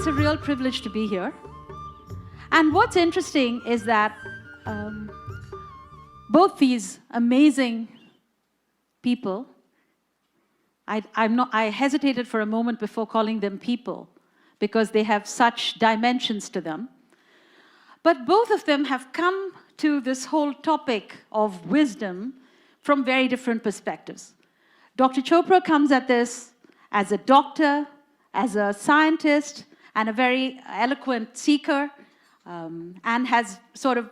it's a real privilege to be here. And what's interesting is that both these amazing people, I hesitated for a moment before calling them people because they have such dimensions to them. But both of them have come to this whole topic of wisdom from very different perspectives. Dr. Chopra comes at this as a doctor, as a scientist, and a very eloquent seeker, and has sort of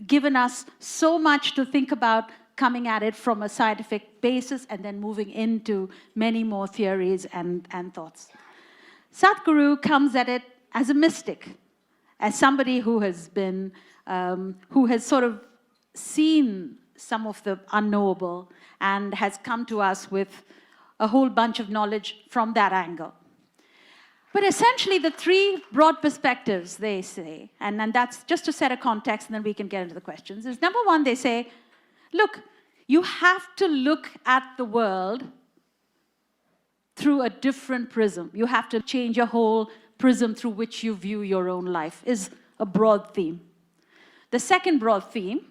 given us so much to think about, coming at it from a scientific basis and then moving into many more theories and thoughts. Sadhguru comes at it as a mystic, as somebody who has been, who has sort of seen some of the unknowable and has come to us with a whole bunch of knowledge from that angle. But essentially, the three broad perspectives, they say, and that's just to set a context, and then we can get into the questions, is number one, they say, look, you have to look at the world through a different prism. You have to change your whole prism through which you view your own life, is a broad theme. The second broad theme,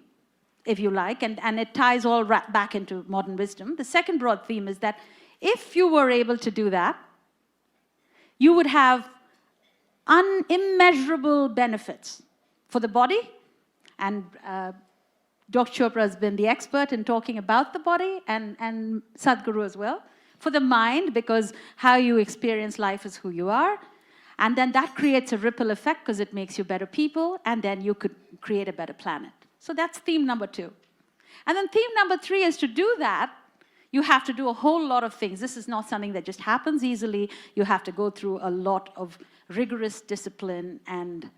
if you like, and it ties all back into modern wisdom, the second broad theme is that if you were able to do that, you would have unimmeasurable benefits for the body, and Dr. Chopra has been the expert in talking about the body, and Sadhguru as well, for the mind, because how you experience life is who you are, and then that creates a ripple effect because it makes you better people, and then you could create a better planet. So that's theme number two. And then theme number three is to do that, you have to do a whole lot of things. This is not something that just happens easily. You have to go through a lot of rigorous discipline, and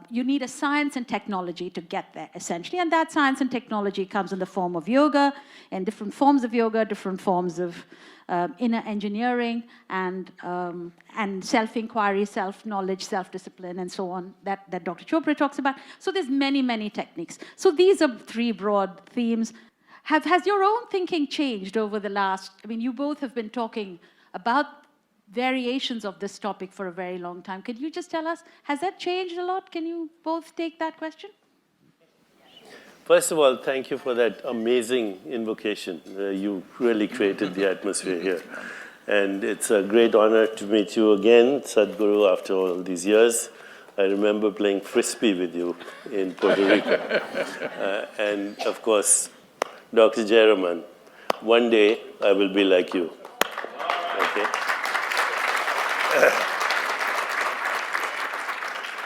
you need a science and technology to get there, essentially. And that science and technology comes in the form of yoga, and different forms of yoga, different forms of inner engineering, and self-inquiry, self-knowledge, self-discipline, and so on, that Dr. Chopra talks about. So there's many, many techniques. So these are three broad themes. Has your own thinking changed over the last, I mean, you both have been talking about variations of this topic for a very long time. Could you just tell us, has that changed a lot? Can you both take that question? First of all, thank you for that amazing invocation. You really created the atmosphere here. And it's a great honor to meet you again, Sadhguru, after all these years. I remember playing Frisbee with you in Puerto Rico. And of course, Dr. Jayaraman, one day I will be like you. Okay?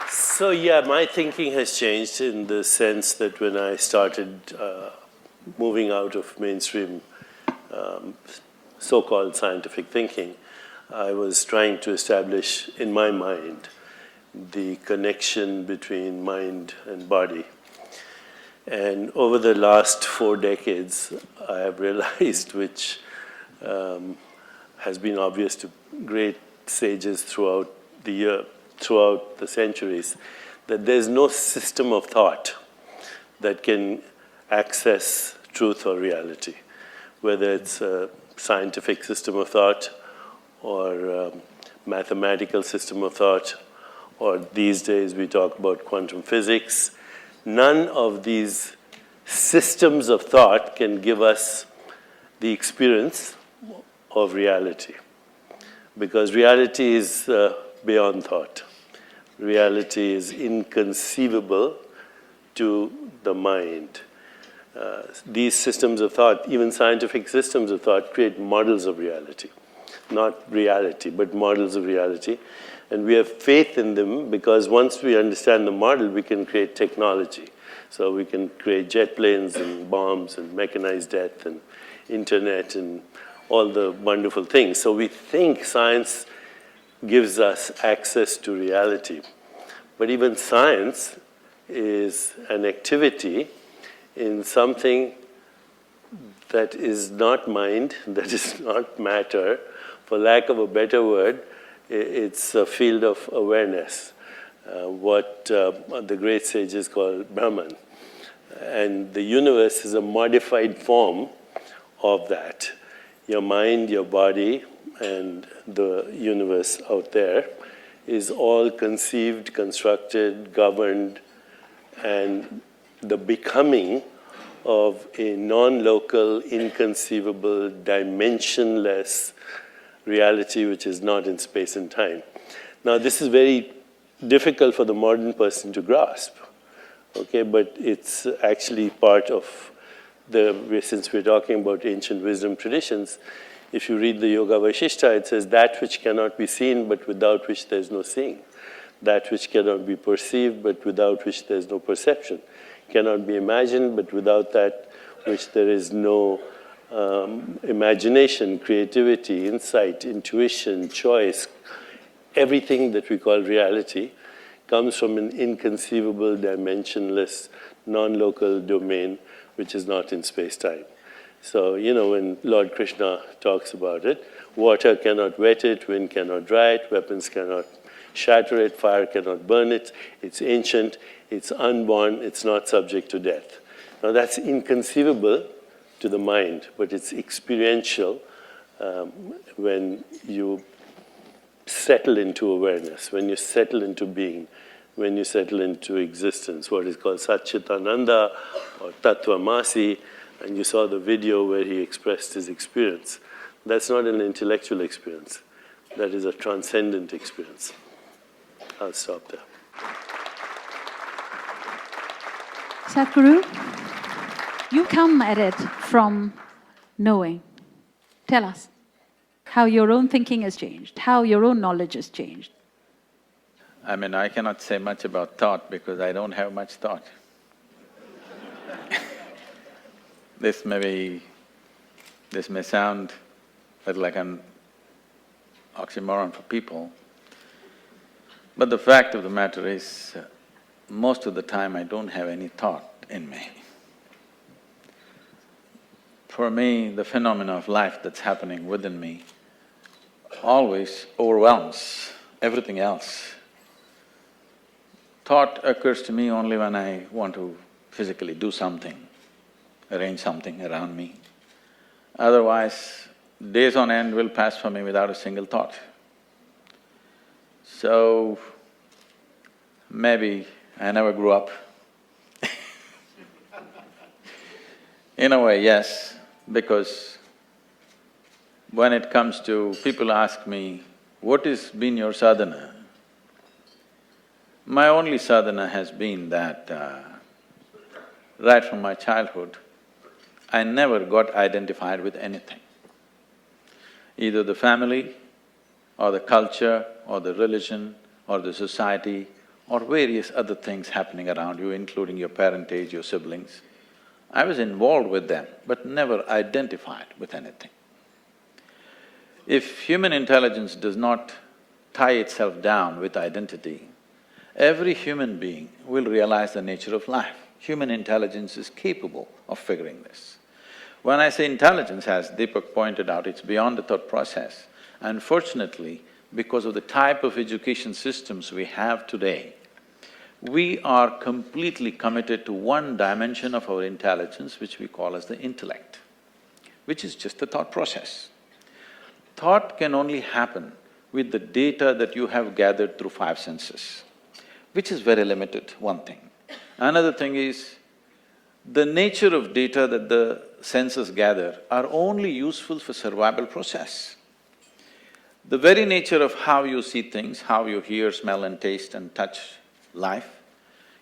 So yeah, my thinking has changed in the sense that when I started moving out of mainstream so-called scientific thinking, I was trying to establish in my mind the connection between mind and body. And over the last 4 decades, I have realized, which has been obvious to great sages throughout the centuries, that there's no system of thought that can access truth or reality, whether it's a scientific system of thought or a mathematical system of thought, or these days we talk about quantum physics. None of these systems of thought can give us the experience of reality, because reality is beyond thought. Reality is inconceivable to the mind. These systems of thought, even scientific systems of thought, create models of reality. Not reality, but models of reality. And we have faith in them because once we understand the model, we can create technology. So we can create jet planes and bombs and mechanized death and internet and all the wonderful things. So we think science gives us access to reality. But even science is an activity in something that is not mind, that is not matter. For lack of a better word, it's a field of awareness, what the great sages call Brahman. And the universe is a modified form of that. Your mind, your body, and the universe out there is all conceived, constructed, governed, and the becoming of a non-local, inconceivable, dimensionless reality which is not in space and time. Now, this is very difficult for the modern person to grasp, okay, but it's actually part of since we're talking about ancient wisdom traditions, if you read the Yoga Vaishishta, it says that which cannot be seen but without which there's no seeing. That which cannot be perceived but without which there's no perception. Cannot be imagined but without that which there is no imagination, creativity, insight, intuition, choice. Everything that we call reality comes from an inconceivable, dimensionless, non-local domain which is not in space-time. So, when Lord Krishna talks about it, water cannot wet it, wind cannot dry it, weapons cannot shatter it, fire cannot burn it, it's ancient, it's unborn, it's not subject to death. Now that's inconceivable to the mind, but it's experiential when you settle into awareness, when you settle into being, when you settle into existence, what is called Satchitananda or Tattvamasi, and you saw the video where he expressed his experience. That's not an intellectual experience. That is a transcendent experience. I'll stop there. Sadhguru, you come at it from knowing. Tell us how your own thinking has changed, how your own knowledge has changed. I cannot say much about thought because I don't have much thought. This may sound a little like an oxymoron for people, but the fact of the matter is, most of the time I don't have any thought in me. For me, the phenomena of life that's happening within me always overwhelms everything else. Thought occurs to me only when I want to physically do something, arrange something around me. Otherwise, days on end will pass for me without a single thought. So, maybe I never grew up. In a way, yes, because when it comes to… people ask me, what has been your sadhana? My only sadhana has been that right from my childhood, I never got identified with anything. Either the family, or the culture, or the religion, or the society, or various other things happening around you, including your parentage, your siblings. I was involved with them, but never identified with anything. If human intelligence does not tie itself down with identity, every human being will realize the nature of life. Human intelligence is capable of figuring this. When I say intelligence, as Deepak pointed out, it's beyond the thought process. Unfortunately, because of the type of education systems we have today, we are completely committed to one dimension of our intelligence, which we call as the intellect, which is just the thought process. Thought can only happen with the data that you have gathered through five senses, which is very limited, one thing. Another thing is, the nature of data that the senses gather are only useful for survival process. The very nature of how you see things, how you hear, smell and taste and touch life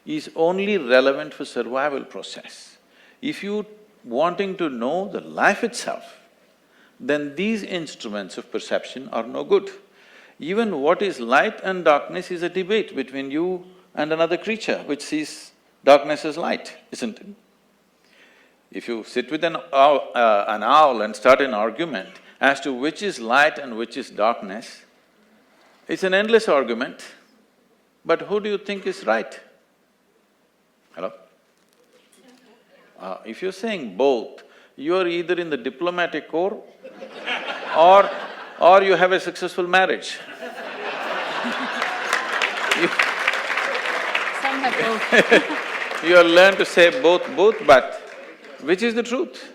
is only relevant for survival process. If you wanting to know the life itself, then these instruments of perception are no good. Even what is light and darkness is a debate between you and another creature which sees darkness as light, isn't it? If you sit with an owl and start an argument as to which is light and which is darkness, it's an endless argument, but who do you think is right? Hello? If you're saying both, you're either in the diplomatic corps or you have a successful marriage. Some have both. You have learned to say both, but which is the truth?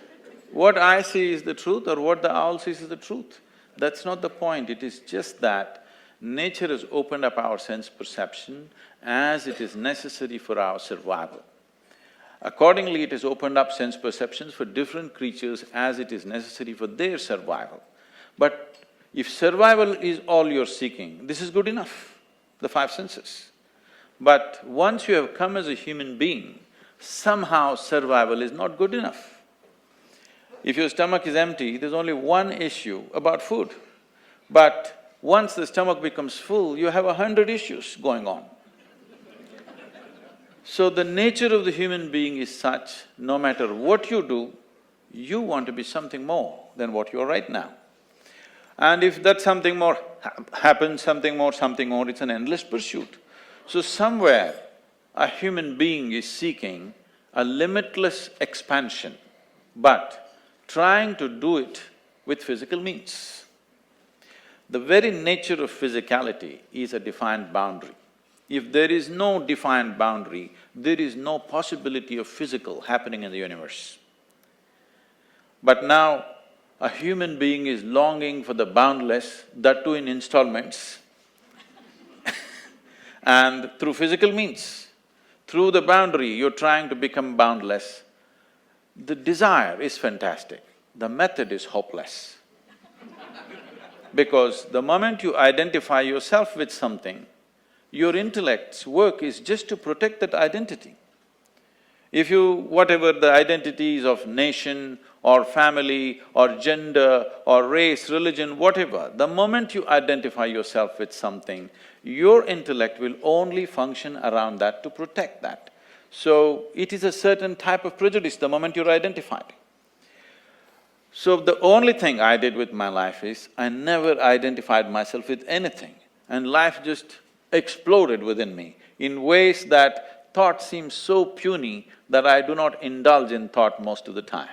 What I see is the truth or what the owl sees is the truth? That's not the point, it is just that Nature has opened up our sense perception as it is necessary for our survival. Accordingly, it has opened up sense perceptions for different creatures as it is necessary for their survival. But if survival is all you're seeking, this is good enough, the five senses. But once you have come as a human being, somehow survival is not good enough. If your stomach is empty, there's only one issue about food. But once the stomach becomes full, you have 100 issues going on. So the nature of the human being is such, no matter what you do, you want to be something more than what you are right now. And if that something more happens, something more, it's an endless pursuit. So somewhere, a human being is seeking a limitless expansion, but trying to do it with physical means. The very nature of physicality is a defined boundary. If there is no defined boundary, there is no possibility of physical happening in the universe. But now, a human being is longing for the boundless, that too in installments and through physical means. Through the boundary, you're trying to become boundless. The desire is fantastic, the method is hopeless. Because the moment you identify yourself with something, your intellect's work is just to protect that identity. If whatever the identities of nation or family or gender or race, religion, whatever, the moment you identify yourself with something, your intellect will only function around that to protect that. So, it is a certain type of prejudice the moment you're identified. So, the only thing I did with my life is, I never identified myself with anything, and life just exploded within me in ways that thought seems so puny that I do not indulge in thought most of the time.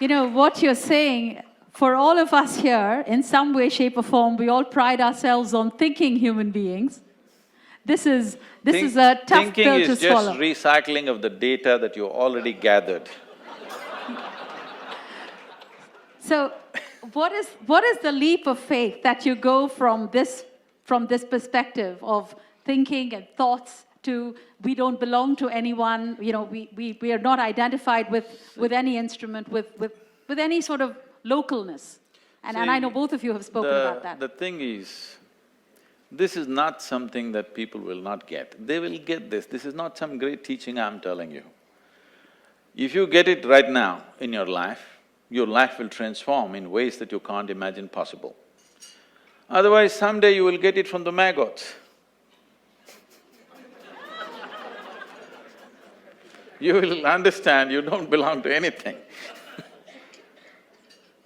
You know, what you're saying, for all of us here, in some way, shape or form, we all pride ourselves on thinking human beings. This is a tough pill to swallow. Thinking is just recycling of the data that you already gathered. So, what is the leap of faith that you go from this perspective of thinking and thoughts to we don't belong to anyone, you know, we are not identified with any instrument, with any sort of localness. And I know both of you have spoken about that. The thing is, this is not something that people will not get. They will get this. This is not some great teaching I'm telling you. If you get it right now in your life will transform in ways that you can't imagine possible. Otherwise, someday you will get it from the maggots. You will understand you don't belong to anything.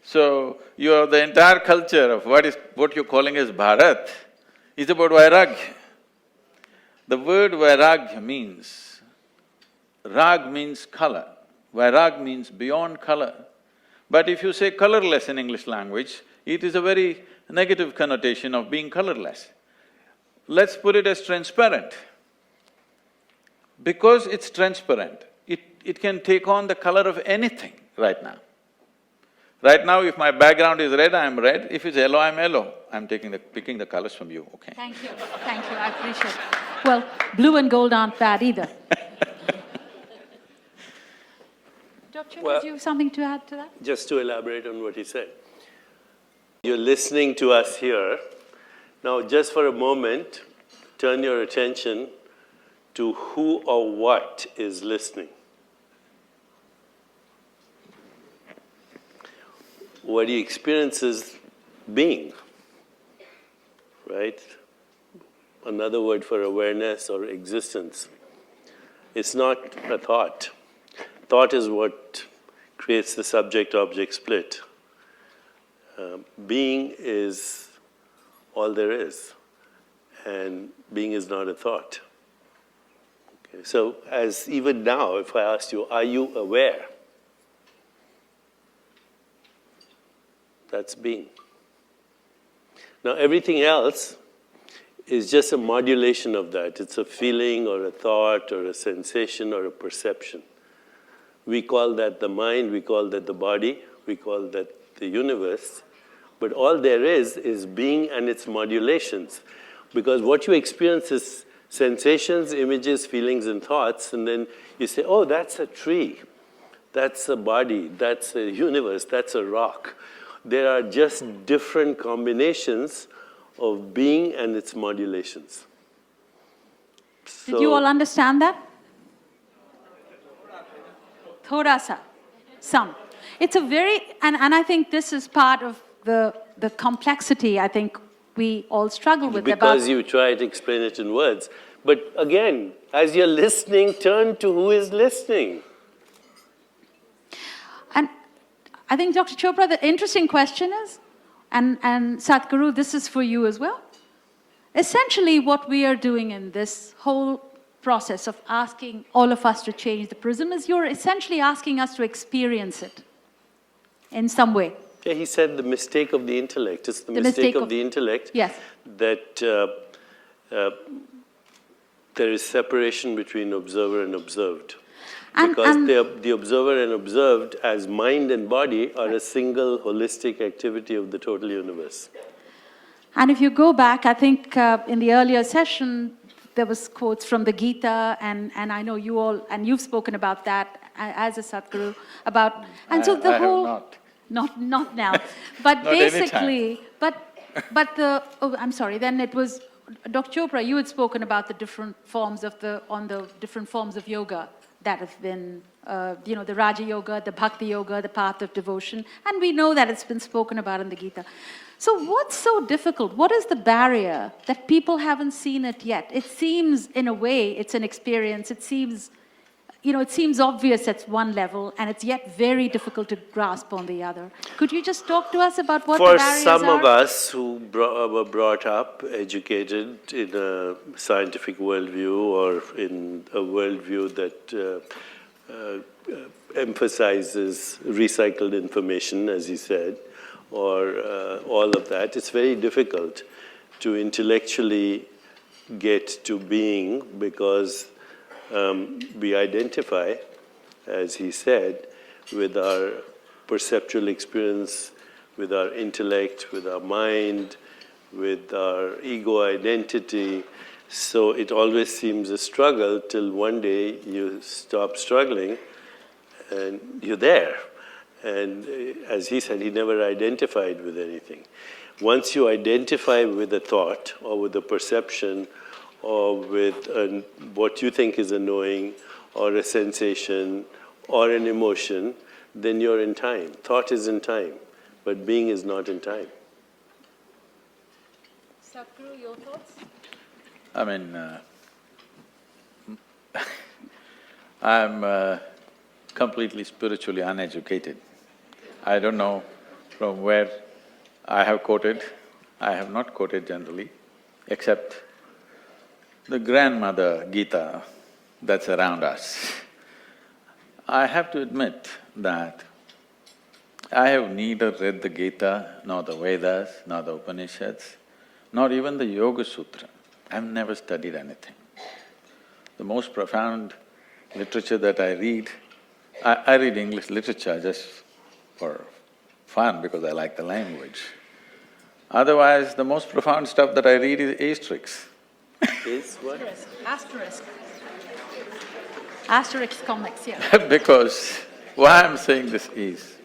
So, the entire culture of what you're calling as Bharat is about Vairagya. The word Vairagya means… Rag means color, Vairag means beyond color. But if you say colorless in English language, it is a very negative connotation of being colorless. Let's put it as transparent. Because it's transparent, it can take on the color of anything right now. Right now, if my background is red, I'm red. If it's yellow, I'm yellow. I'm picking the colors from you, okay? Thank you, I appreciate it. Well, blue and gold aren't bad either. Dr. Did you have something to add to that? Just to elaborate on what he said. You're listening to us here. Now, just for a moment, turn your attention to who or what is listening. What he experiences being, right? Another word for awareness or existence. It's not a thought. Thought is what creates the subject-object split. Being is all there is, and being is not a thought. Okay, so as even now, if I asked you, are you aware? That's being. Now everything else is just a modulation of that. It's a feeling or a thought or a sensation or a perception. We call that the mind, we call that the body, we call that the universe. But all there is being and its modulations. Because what you experience is sensations, images, feelings, and thoughts, and then you say, oh, that's a tree, that's a body, that's a universe, that's a rock. There are just different combinations of being and its modulations. Did you all understand that? Thoda sa, some. It's a very, and I think this is part of the complexity I think we all struggle with. Because you try to explain it in words. But again, as you're listening, turn to who is listening. And I think, Dr. Chopra, the interesting question is, and Sadhguru, this is for you as well. Essentially, what we are doing in this whole process of asking all of us to change the prism is you're essentially asking us to experience it in some way. Yeah, he said the mistake of the intellect. It's the mistake of the intellect, yes, that there is separation between observer and observed. Because the observer and observed as mind and body are a single holistic activity of the total universe. And if you go back, I think in the earlier session, there was quotes from the Gita, and I know you all, and you've spoken about that as a Sadhguru, about, and so the whole... have not. Not now, but Not basically, but oh, I'm sorry, then it was, Dr. Chopra, you had spoken about the different forms of the different forms of yoga that have been, the Raja Yoga, the Bhakti Yoga, the path of devotion, and we know that it's been spoken about in the Gita. So what's so difficult? What is the barrier that people haven't seen it yet? It seems, in a way, it's an experience. It seems, it seems obvious at one level, and it's yet very difficult to grasp on the other. Could you just talk to us about what the barriers are? For some of us who were brought up, educated in a scientific worldview or in a worldview that emphasizes recycled information, as you said, or all of that, it's very difficult to intellectually get to being because we identify, as he said, with our perceptual experience, with our intellect, with our mind, with our ego identity. So it always seems a struggle till one day you stop struggling and you're there. And as he said, he never identified with anything. Once you identify with a thought or with a perception or with what you think is a knowing or a sensation or an emotion, then you're in time. Thought is in time, but being is not in time. Sadhguru, your thoughts? I mean, I'm completely spiritually uneducated. I don't know from where I have quoted. I have not quoted generally, except the grandmother Gita that's around us. I have to admit that I have neither read the Gita, nor the Vedas, nor the Upanishads, nor even the Yoga Sutra. I've never studied anything. The most profound literature that I read, I read English literature just for fun because I like the language. Otherwise, the most profound stuff that I read is asterisks. Is what? Asterisk. Asterisk comics, yeah. Because why I'm saying this is,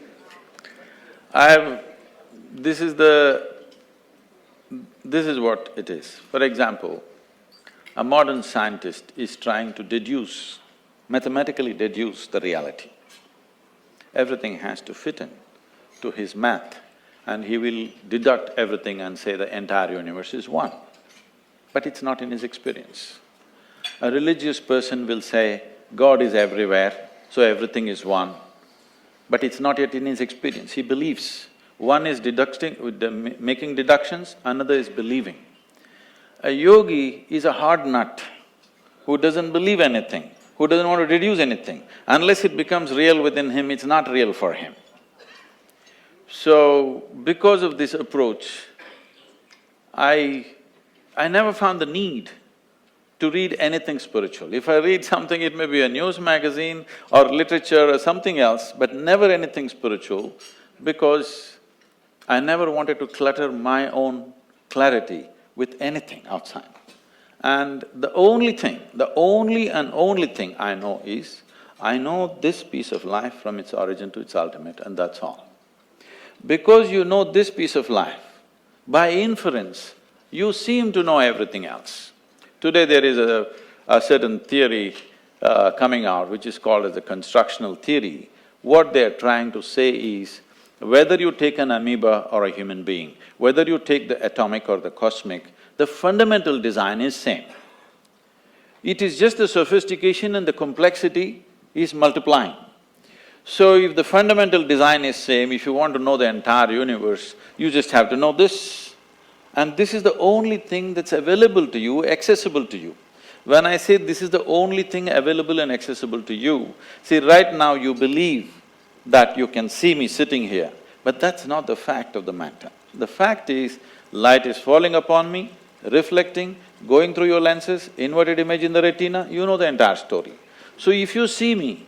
this is what it is. For example, a modern scientist is trying to mathematically deduce the reality. Everything has to fit in to his math, and he will deduct everything and say the entire universe is one. But it's not in his experience. A religious person will say, God is everywhere, so everything is one, but it's not yet in his experience. He believes. One is making deductions, another is believing. A yogi is a hard nut who doesn't believe anything, who doesn't want to deduce anything. Unless it becomes real within him, it's not real for him. So, because of this approach, I never found the need to read anything spiritual. If I read something, it may be a news magazine or literature or something else, but never anything spiritual, because I never wanted to clutter my own clarity with anything outside. And the only thing, the only and only thing I know is, I know this piece of life from its origin to its ultimate, and that's all. Because you know this piece of life, by inference, you seem to know everything else. Today there is a certain theory coming out which is called as the constructional theory. What they're trying to say is, whether you take an amoeba or a human being, whether you take the atomic or the cosmic, the fundamental design is same. It is just the sophistication and the complexity is multiplying. So if the fundamental design is same, if you want to know the entire universe, you just have to know this. And this is the only thing that's available to you, accessible to you. When I say this is the only thing available and accessible to you, see, right now you believe that you can see me sitting here, but that's not the fact of the matter. The fact is, light is falling upon me, reflecting, going through your lenses, inverted image in the retina, you know the entire story. So if you see me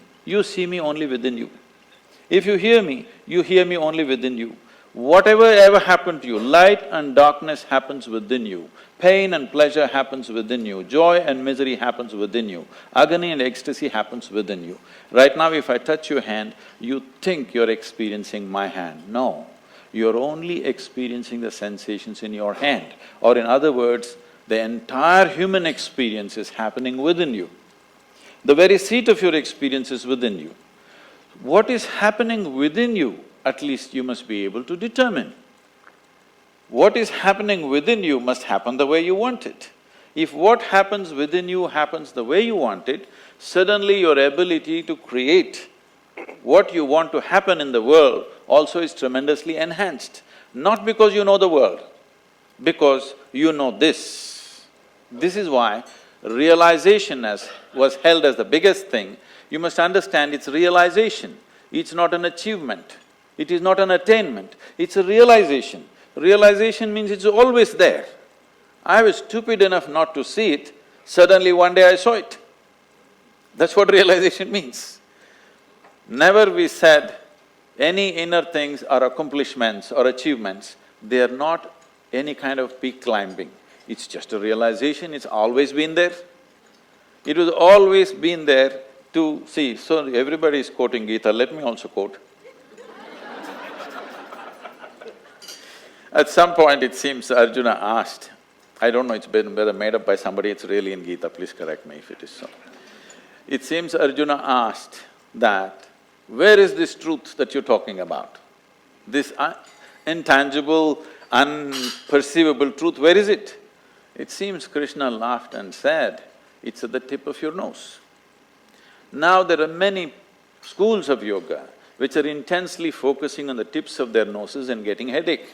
only within you. If you hear me only within you. Whatever ever happened to you, light and darkness happens within you, pain and pleasure happens within you, joy and misery happens within you, agony and ecstasy happens within you. Right now if I touch your hand, you think you're experiencing my hand. No, you're only experiencing the sensations in your hand. Or in other words, the entire human experience is happening within you. The very seat of your experience is within you. What is happening within you, at least you must be able to determine. What is happening within you must happen the way you want it. If what happens within you happens the way you want it, suddenly your ability to create what you want to happen in the world also is tremendously enhanced. Not because you know the world, because you know this. This is why realization was held as the biggest thing. You must understand it's realization, it's not an achievement, it is not an attainment, it's a realization. Realization means it's always there. I was stupid enough not to see it, suddenly one day I saw it. That's what realization means. Never we said any inner things or accomplishments or achievements, they are not any kind of peak climbing. It's just a realization, it's always been there. It was always been there to see. So everybody is quoting Gita, let me also quote. At some point it seems Arjuna asked, I don't know, it's been whether made up by somebody, it's really in Gita, please correct me if it is so. It seems Arjuna asked that, where is this truth that you're talking about? This intangible, unperceivable truth, where is it? It seems Krishna laughed and said, it's at the tip of your nose. Now there are many schools of yoga which are intensely focusing on the tips of their noses and getting headache.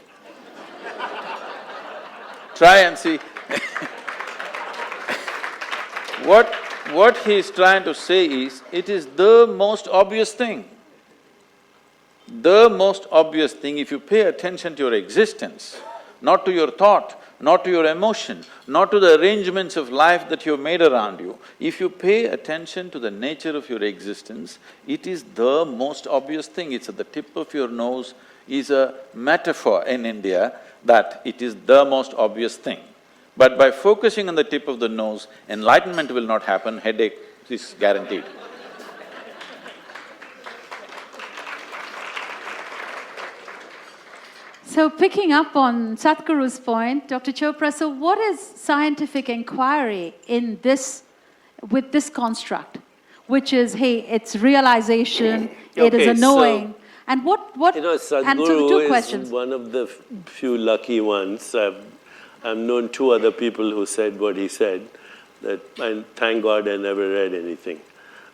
Try and see. What he is trying to say is, it is the most obvious thing. The most obvious thing, if you pay attention to your existence, not to your thought, not to your emotion, not to the arrangements of life that you've made around you, if you pay attention to the nature of your existence, it is the most obvious thing. It's at the tip of your nose is a metaphor in India that it is the most obvious thing. But by focusing on the tip of the nose, enlightenment will not happen, headache is guaranteed. So picking up on Sadhguru's point, Dr. Chopra, so what is scientific inquiry in this, with this construct? Which is, hey, it's realization, it is a knowing. And what… You know, and so the Sadhguru two is questions. one of the few lucky ones. I've known two other people who said what he said, that I thank God I never read anything.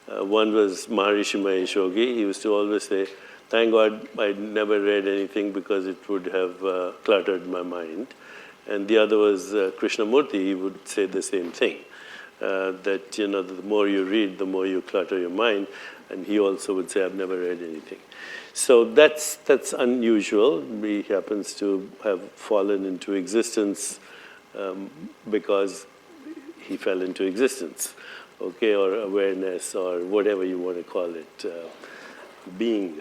One was Maharishi Mahesh Yogi. He used to always say, thank God I never read anything because it would have cluttered my mind. And the other was Krishnamurti. He would say the same thing, that, you know, the more you read, the more you clutter your mind. And he also would say, I've never read anything. So that's unusual. He happens to have fallen into existence because he fell into existence, okay, or awareness, or whatever you want to call it, being.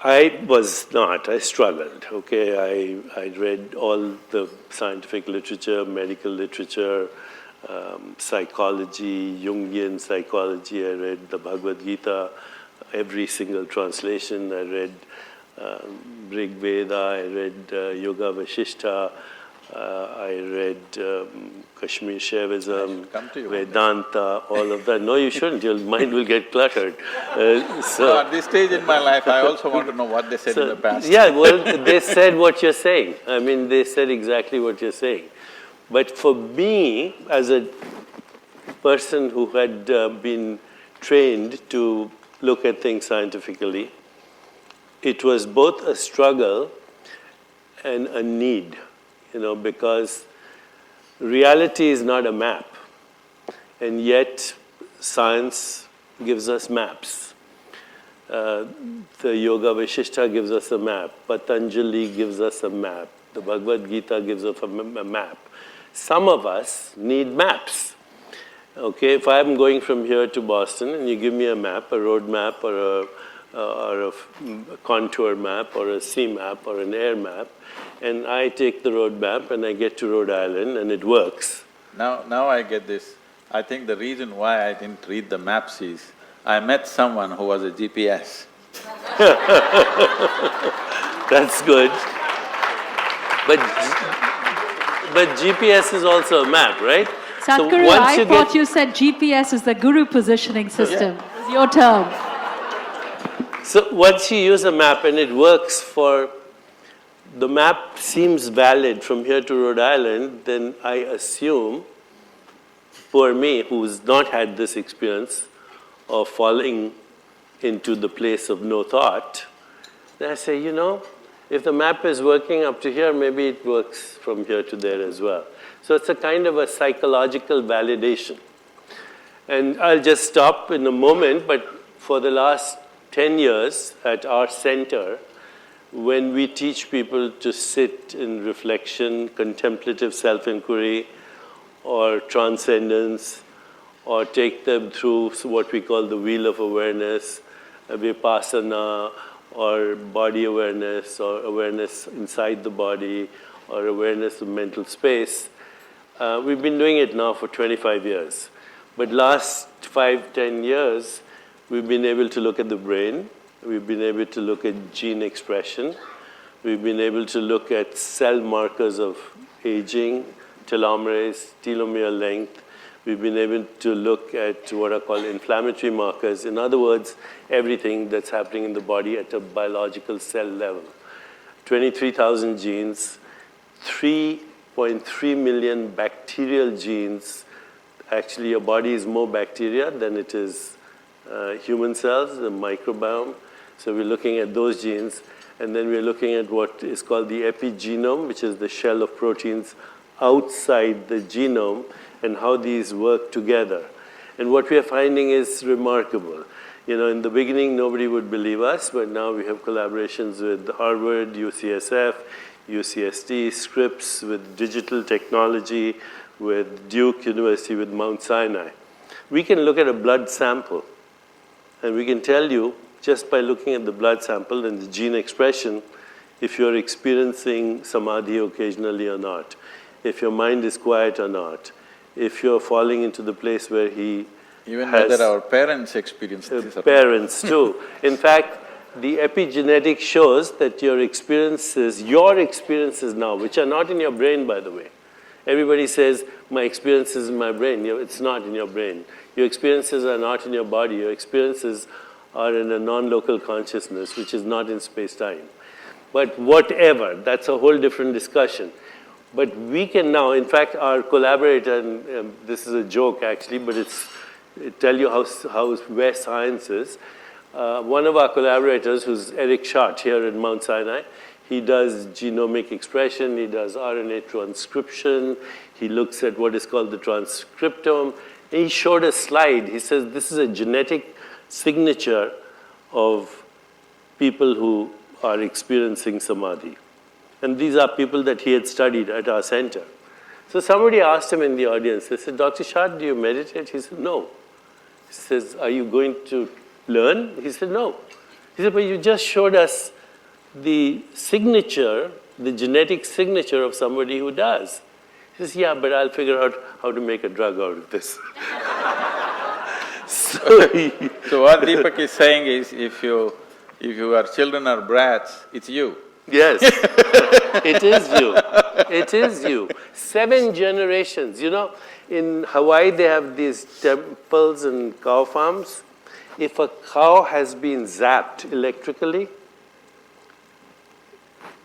I was not, I struggled, okay. I read all the scientific literature, medical literature, psychology, Jungian psychology. I read the Bhagavad Gita, every single translation. I read Rig Veda, I read Yoga Vasishtha, I read Kashmir Shaivism, Vedanta, all of that. No, you shouldn't, your mind will get cluttered. So at this stage in my life, I also want to know what they said in the past. Yeah, well, they said what you're saying. I mean, they said exactly what you're saying. But for me, as a person who had been trained to look at things scientifically, it was both a struggle and a need, because reality is not a map, and yet science gives us maps. The Yoga Vasishtha gives us a map, Patanjali gives us a map, the Bhagavad Gita gives us a map. Some of us need maps. Okay, if I'm going from here to Boston and you give me a map, a road map or a contour map or a sea map or an air map, and I take the road map and I get to Rhode Island and it works. Now I get this. I think the reason why I didn't read the maps is, I met someone who was a GPS. That's good. But GPS is also a map, right? Sadhguru, I thought you said GPS is the guru positioning system. Yeah. It's your term. So once you use a map and it works for… the map seems valid from here to Rhode Island, then I assume, poor me, who's not had this experience of falling into the place of no thought, then I say, if the map is working up to here, maybe it works from here to there as well. So it's a kind of a psychological validation. And I'll just stop in a moment, but for the last 10 years at our center, when we teach people to sit in reflection, contemplative self-inquiry, or transcendence, or take them through what we call the wheel of awareness, vipassana, or body awareness, or awareness inside the body, or awareness of mental space, we've been doing it now for 25 years. But last 5–10 years, we've been able to look at the brain, we've been able to look at gene expression, we've been able to look at cell markers of aging, telomerase, telomere length, we've been able to look at what are called inflammatory markers. In other words, everything that's happening in the body at a biological cell level. 23,000 genes, 3.3 million bacterial genes. Actually, your body is more bacteria than it is human cells, the microbiome. So we're looking at those genes, and then we're looking at what is called the epigenome, which is the shell of proteins outside the genome, and how these work together. And what we are finding is remarkable. In the beginning, nobody would believe us, but now we have collaborations with Harvard, UCSF, UCSD, Scripps, with digital technology, with Duke University, with Mount Sinai. We can look at a blood sample, and we can tell you, just by looking at the blood sample and the gene expression, if you're experiencing samadhi occasionally or not, if your mind is quiet or not, if you're falling into the place where he Even has… whether our parents experience this or not. Parents too. In fact, the epigenetics shows that your experiences now, which are not in your brain, by the way. Everybody says, my experience is in my brain. It's not in your brain. Your experiences are not in your body. Your experiences are in a non-local consciousness, which is not in space-time. But whatever, that's a whole different discussion. But we can now, in fact, our collaborator, and this is a joke actually, but it tell you where science is. One of our collaborators, who's Eric Schott here at Mount Sinai, he does genomic expression, he does RNA transcription, he looks at what is called the transcriptome. And he showed a slide. He says this is a genetic signature of people who are experiencing samadhi. And these are people that he had studied at our center. So somebody asked him in the audience, they said, Dr. Shah, do you meditate? He said, no. He says, are you going to learn? He said, no. He said, but you just showed us the signature, the genetic signature of somebody who does. He says, yeah, but I'll figure out how to make a drug out of this. So what Deepak is saying is, if your children are brats, it's you. Yes, it is you. It is you. 7 generations. You know, in Hawaii they have these temples and cow farms. If a cow has been zapped electrically,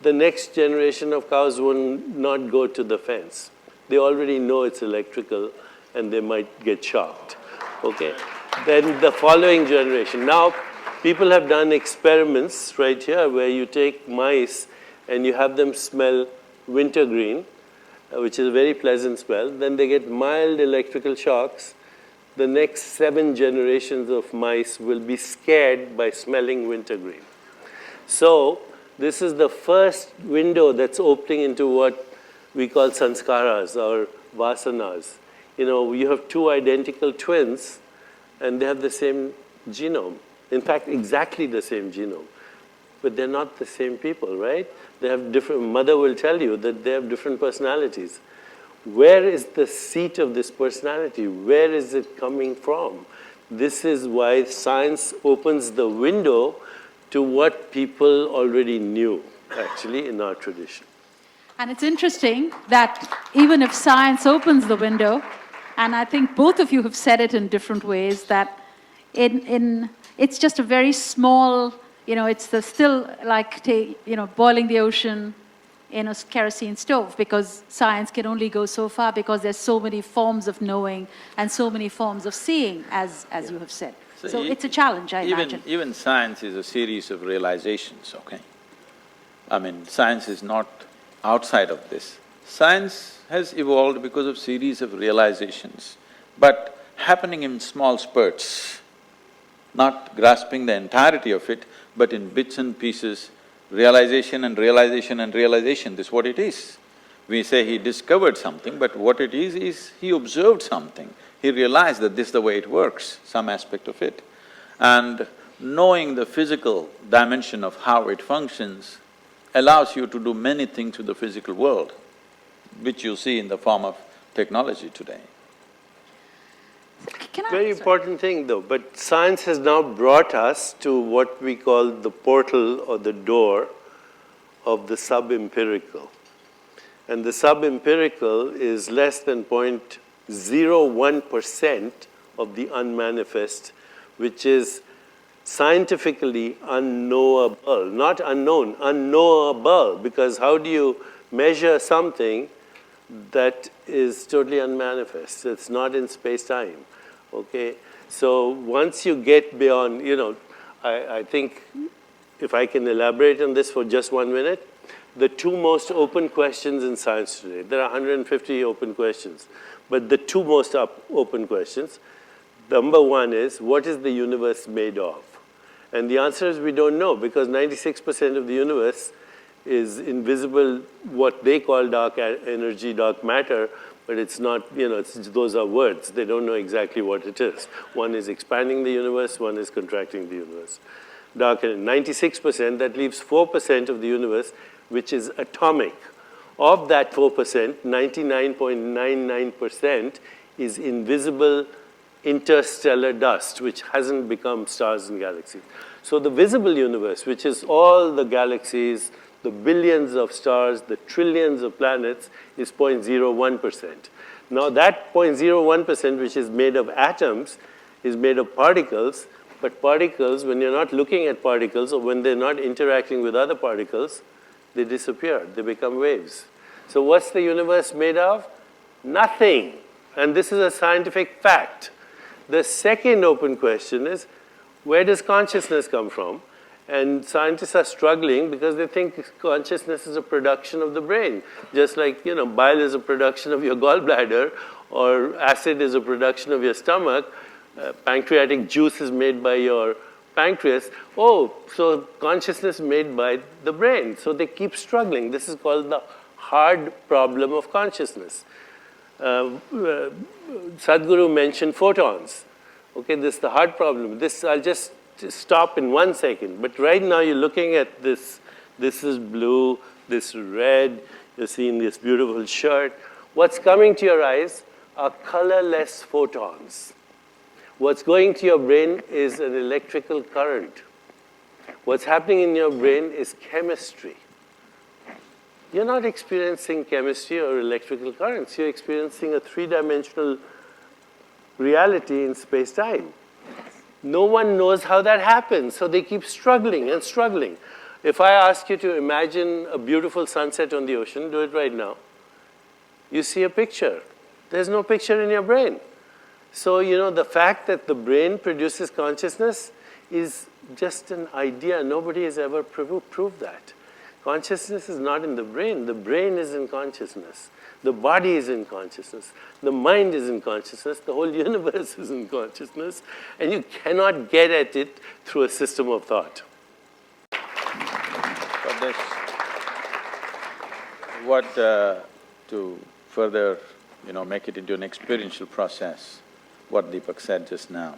the next generation of cows will not go to the fence. They already know it's electrical and they might get shocked. Okay? Then the following generation. Now, people have done experiments right here where you take mice and you have them smell wintergreen, which is a very pleasant smell. Then they get mild electrical shocks. The next 7 generations of mice will be scared by smelling wintergreen. So, this is the first window that's opening into what we call sanskaras or vasanas. You know, you have 2 identical twins and they have the same genome. In fact, exactly the same genome. But they're not the same people, right? They have different, mother will tell you that they have different personalities. Where is the seat of this personality? Where is it coming from? This is why science opens the window to what people already knew, actually, in our tradition. And it's interesting that even if science opens the window, and I think both of you have said it in different ways, that it's just a very small, you know, it's still like, boiling the ocean in a kerosene stove, because science can only go so far because there's so many forms of knowing and so many forms of seeing, as you have said. So it's a challenge, I imagine. Even science is a series of realizations, okay? I mean, science is not outside of this. Science has evolved because of series of realizations, but happening in small spurts, not grasping the entirety of it, but in bits and pieces, realization and realization and realization, this is what it is. We say he discovered something, but what it is he observed something. He realized that this is the way it works, some aspect of it. And knowing the physical dimension of how it functions allows you to do many things with the physical world, which you see in the form of technology today. Very important thing though, but science has now brought us to what we call the portal or the door of the sub-empirical. And the sub-empirical is less than 0.01% of the unmanifest, which is scientifically unknowable, not unknown, unknowable, because how do you measure something that is totally unmanifest? It's not in space-time, okay? So once you get beyond, I think if I can elaborate on this for just 1 minute, the 2 most open questions in science today, there are 150 open questions, but the 2 most open questions, number 1 is, what is the universe made of? And the answer is we don't know, because 96% of the universe is invisible, what they call dark energy, dark matter, but it's not, those are words. They don't know exactly what it is. One is expanding the universe, one is contracting the universe. Dark energy, 96%, that leaves 4% of the universe, which is atomic. Of that 4%, 99.99% is invisible interstellar dust, which hasn't become stars and galaxies. So the visible universe, which is all the galaxies, the billions of stars, the trillions of planets, is 0.01%. Now that 0.01%, which is made of atoms, is made of particles, but particles, when you're not looking at particles or when they're not interacting with other particles, they disappear, they become waves. So what's the universe made of? Nothing. And this is a scientific fact. The second open question is, where does consciousness come from? And scientists are struggling because they think consciousness is a production of the brain. Just like, bile is a production of your gallbladder, or acid is a production of your stomach, pancreatic juice is made by your pancreas. Oh, so consciousness made by the brain. So they keep struggling. This is called the hard problem of consciousness. Sadhguru mentioned photons. Okay, this is the hard problem. This, I'll just stop in 1 second. But right now you're looking at this. This is blue, this is red. You're seeing this beautiful shirt. What's coming to your eyes are colorless photons. What's going to your brain is an electrical current. What's happening in your brain is chemistry. You're not experiencing chemistry or electrical currents. You're experiencing a three-dimensional reality in space-time. No one knows how that happens, so they keep struggling and struggling. If I ask you to imagine a beautiful sunset on the ocean, do it right now. You see a picture. There's no picture in your brain. So, the fact that the brain produces consciousness is just an idea. Nobody has ever proved that. Consciousness is not in the brain. The brain is in consciousness. The body is in consciousness. The mind is in consciousness. The whole universe is in consciousness. And you cannot get at it through a system of thought. For this, to further, make it into an experiential process, what Deepak said just now.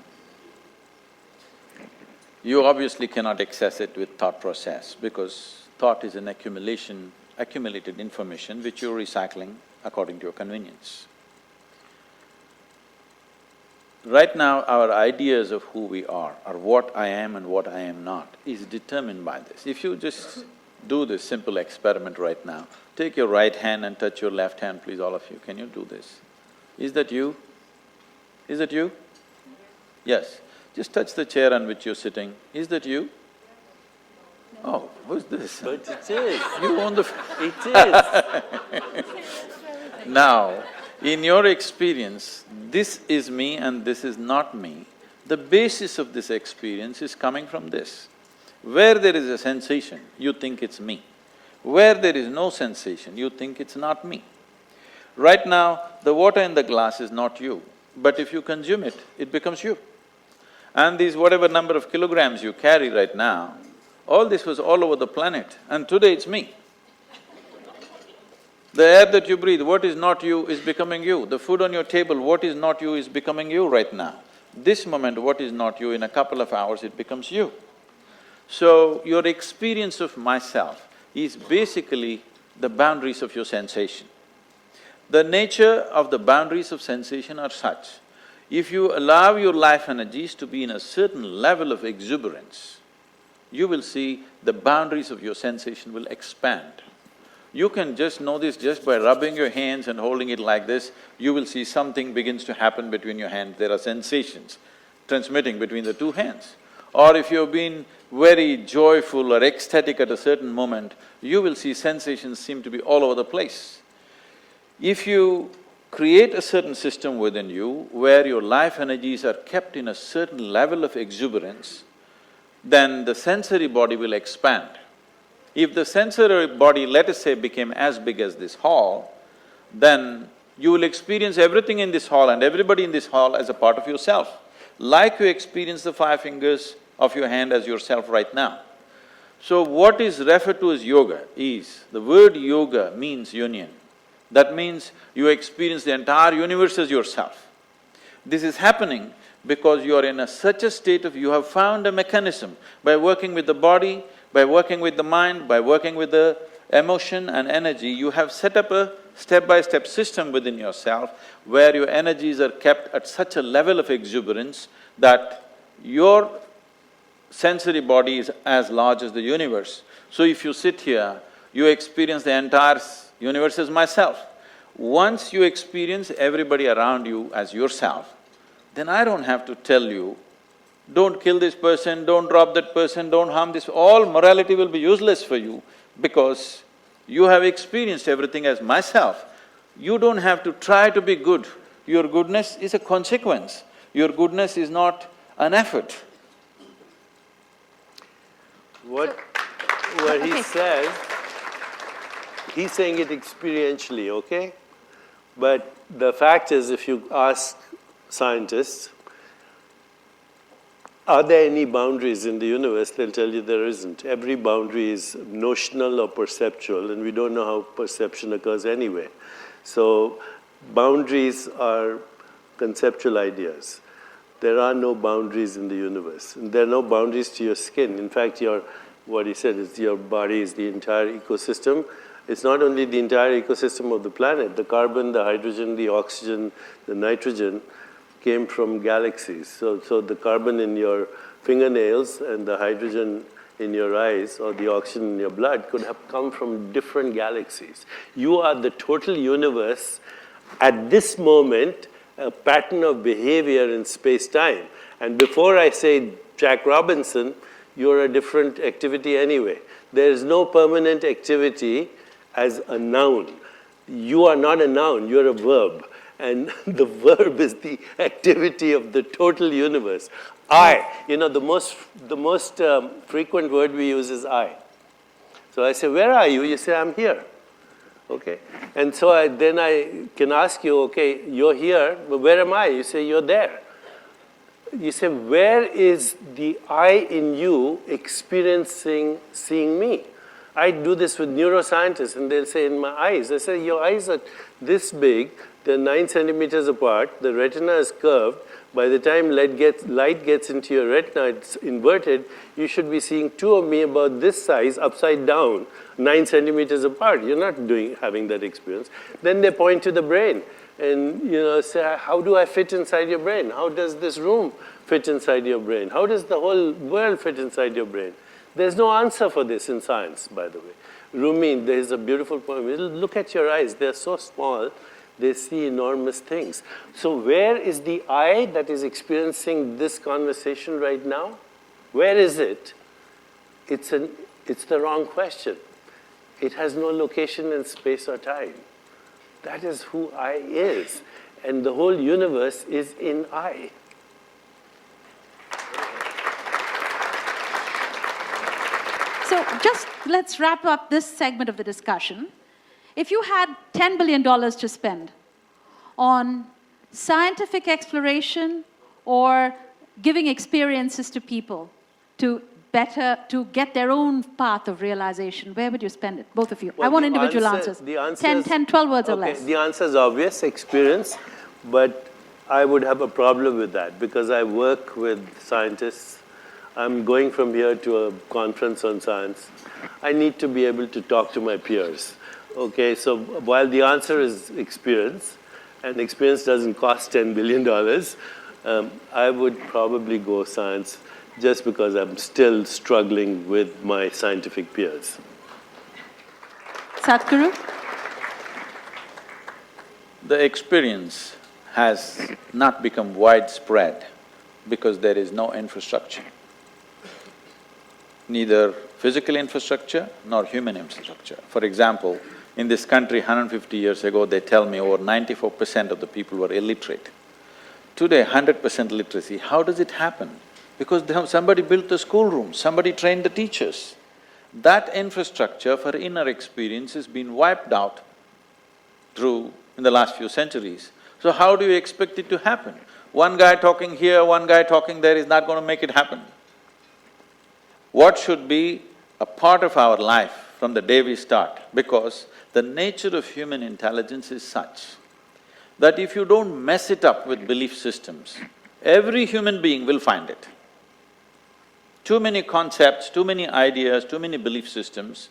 You obviously cannot access it with thought process because thought is an accumulated information which you're recycling according to your convenience. Right now, our ideas of who we are, or what I am and what I am not, is determined by this. If you just do this simple experiment right now, take your right hand and touch your left hand, please, all of you. Can you do this? Is that you? Is that you? Yes. Just touch the chair on which you're sitting. Is that you? Oh, who's this? But it is. You own the… It is. Now, in your experience, this is me and this is not me. The basis of this experience is coming from this. Where there is a sensation, you think it's me. Where there is no sensation, you think it's not me. Right now, the water in the glass is not you, but if you consume it, it becomes you. And these whatever number of kilograms you carry right now, all this was all over the planet, and today it's me. The air that you breathe, what is not you is becoming you. The food on your table, what is not you is becoming you right now. This moment, what is not you, in a couple of hours it becomes you. So, your experience of myself is basically the boundaries of your sensation. The nature of the boundaries of sensation are such, if you allow your life energies to be in a certain level of exuberance, you will see the boundaries of your sensation will expand. You can just know this just by rubbing your hands and holding it like this, you will see something begins to happen between your hands, there are sensations transmitting between the two hands. Or if you've been very joyful or ecstatic at a certain moment, you will see sensations seem to be all over the place. If you create a certain system within you where your life energies are kept in a certain level of exuberance, then the sensory body will expand. If the sensory body, let us say, became as big as this hall, then you will experience everything in this hall and everybody in this hall as a part of yourself, like you experience the 5 fingers of your hand as yourself right now. So what is referred to as yoga is, the word yoga means union. That means you experience the entire universe as yourself. This is happening because you are in such a state of… you have found a mechanism by working with the body, by working with the mind, by working with the emotion and energy, you have set up a step-by-step system within yourself where your energies are kept at such a level of exuberance that your sensory body is as large as the universe. So if you sit here, you experience the entire universe as myself. Once you experience everybody around you as yourself, then I don't have to tell you, don't kill this person, don't rob that person, don't harm this… all morality will be useless for you because you have experienced everything as myself. You don't have to try to be good. Your goodness is a consequence. Your goodness is not an effort. What he says, he's saying it experientially, okay? But the fact is, if you ask scientists, are there any boundaries in the universe, they'll tell you there isn't. Every boundary is notional or perceptual, and we don't know how perception occurs anyway. So, Boundaries are conceptual ideas. There are no boundaries in the universe. And there are no boundaries to your skin. In fact, what he said is your body is the entire ecosystem. It's not only the entire ecosystem of the planet. The carbon, the hydrogen, the oxygen, the nitrogen came from galaxies. So the carbon in your fingernails and the hydrogen in your eyes or the oxygen in your blood could have come from different galaxies. You are the total universe at this moment, a pattern of behavior in space-time. And before I say Jack Robinson, you're a different activity anyway. There is no permanent activity as a noun. You are not a noun, you're a verb. And the verb is the activity of the total universe. I, the most frequent word we use is I. So I say, where are you? You say, I'm here. Okay. And so then I can ask you, okay, you're here, but where am I? You say, you're there. You say, where is the I in you experiencing seeing me? I do this with neuroscientists, and they'll say, in my eyes. I say, your eyes are this big, they're 9 centimeters apart, the retina is curved. By the time light gets into your retina, it's inverted, you should be seeing two of me about this size, upside down, 9 centimeters apart. You're not having that experience. Then they point to the brain and say, how do I fit inside your brain? How does this room fit inside your brain? How does the whole world fit inside your brain? There's no answer for this in science, by the way. Rumi, there's a beautiful poem. Look at your eyes. They're so small, they see enormous things. So where is the I that is experiencing this conversation right now? Where is it? It's the wrong question. It has no location in space or time. That is who I is. And the whole universe is in I. So just let's wrap up this segment of the discussion. If you had $10 billion to spend on scientific exploration or giving experiences to people to get their own path of realization, where would you spend it? Both of you. Well, I want individual answers. The answer 10, 12 words or okay, less. The answer is obvious, experience, but I would have a problem with that because I work with scientists. I'm going from here to a conference on science. I need to be able to talk to my peers. Okay, so while the answer is experience, and experience doesn't cost $10 billion, I would probably go science just because I'm still struggling with my scientific peers. Sadhguru? The experience has not become widespread because there is no infrastructure. Neither physical infrastructure nor human infrastructure. For example, in this country 150 years ago, they tell me over 94% of the people were illiterate. Today, 100% literacy. How does it happen? Because somebody built the schoolroom, somebody trained the teachers. That infrastructure for inner experience has been wiped out in the last few centuries. So how do you expect it to happen? One guy talking here, one guy talking there is not going to make it happen. What should be a part of our life from the day we start? Because the nature of human intelligence is such that if you don't mess it up with belief systems, every human being will find it. Too many concepts, too many ideas, too many belief systems.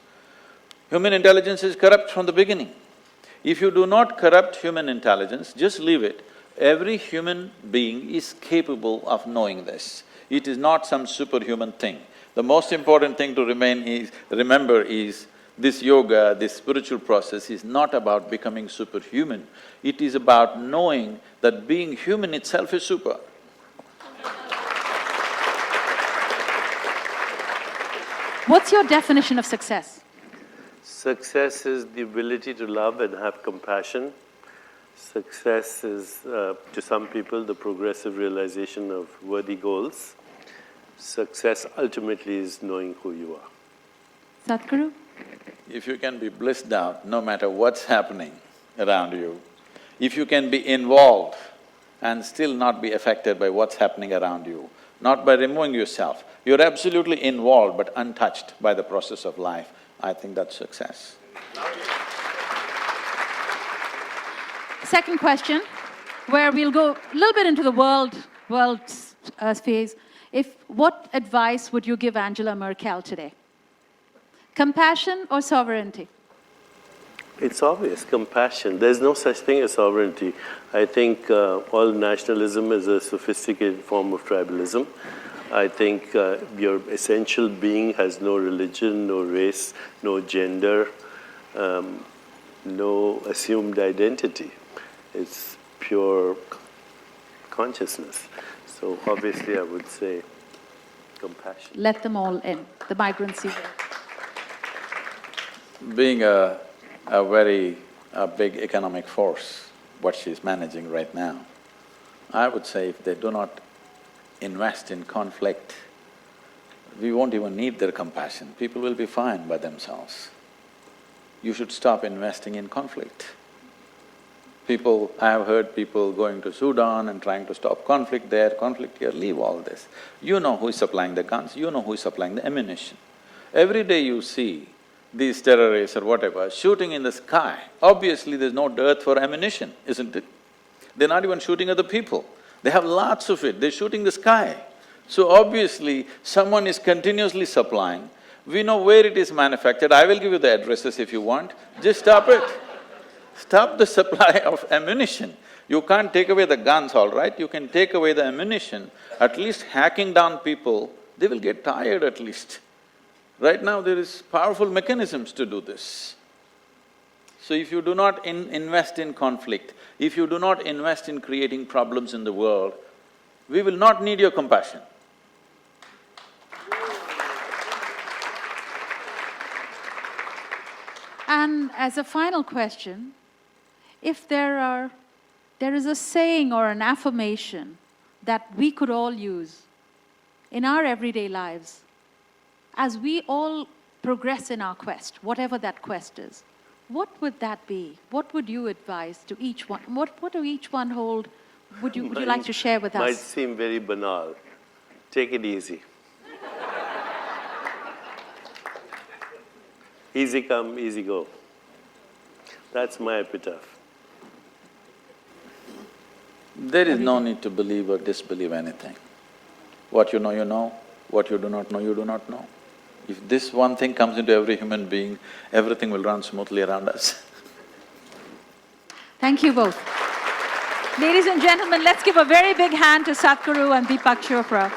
Human intelligence is corrupt from the beginning. If you do not corrupt human intelligence, just leave it. Every human being is capable of knowing this. It is not some superhuman thing. The most important thing to remember is this yoga, this spiritual process is not about becoming superhuman. It is about knowing that being human itself is super. What's your definition of success? Success is the ability to love and have compassion. Success is, to some people, the progressive realization of worthy goals. Success ultimately is knowing who you are. Sadhguru? If you can be blissed out no matter what's happening around you, if you can be involved and still not be affected by what's happening around you, not by removing yourself, you're absolutely involved but untouched by the process of life, I think that's success. second question, where we'll go a little bit into the world phase. What advice would you give Angela Merkel today? Compassion or sovereignty? It's obvious, compassion. There's no such thing as sovereignty. I think all nationalism is a sophisticated form of tribalism. I think your essential being has no religion, no race, no gender, no assumed identity. It's pure consciousness. So obviously I would say compassion. Let them all in, the migrants here. Being a very big economic force, what she's managing right now, I would say if they do not invest in conflict, we won't even need their compassion. People will be fine by themselves. You should stop investing in conflict. I have heard people going to Sudan and trying to stop conflict there, conflict here, leave all this. You know who is supplying the guns, you know who is supplying the ammunition. Every day you see these terrorists or whatever shooting in the sky, obviously there's no dearth for ammunition, isn't it? They're not even shooting at the people. They have lots of it, they're shooting the sky. So obviously, someone is continuously supplying. We know where it is manufactured. I will give you the addresses if you want. Just stop it. Stop the supply of ammunition. You can't take away the guns, all right? You can take away the ammunition. At least hacking down people, they will get tired at least. Right now, there is powerful mechanisms to do this. So if you do not invest in conflict, if you do not invest in creating problems in the world, we will not need your compassion. And as a final question, if there is a saying or an affirmation that we could all use in our everyday lives, as we all progress in our quest, whatever that quest is, what would that be? What would you advise to each one? What do each one hold? Would you like to share with us? Might seem very banal. Take it easy. Easy come, easy go. That's my epitaph. There is no need to believe or disbelieve anything. What you know, you know. What you do not know, you do not know. If this one thing comes into every human being, everything will run smoothly around us. Thank you both. Ladies and gentlemen, let's give a very big hand to Sadhguru and Deepak Chopra.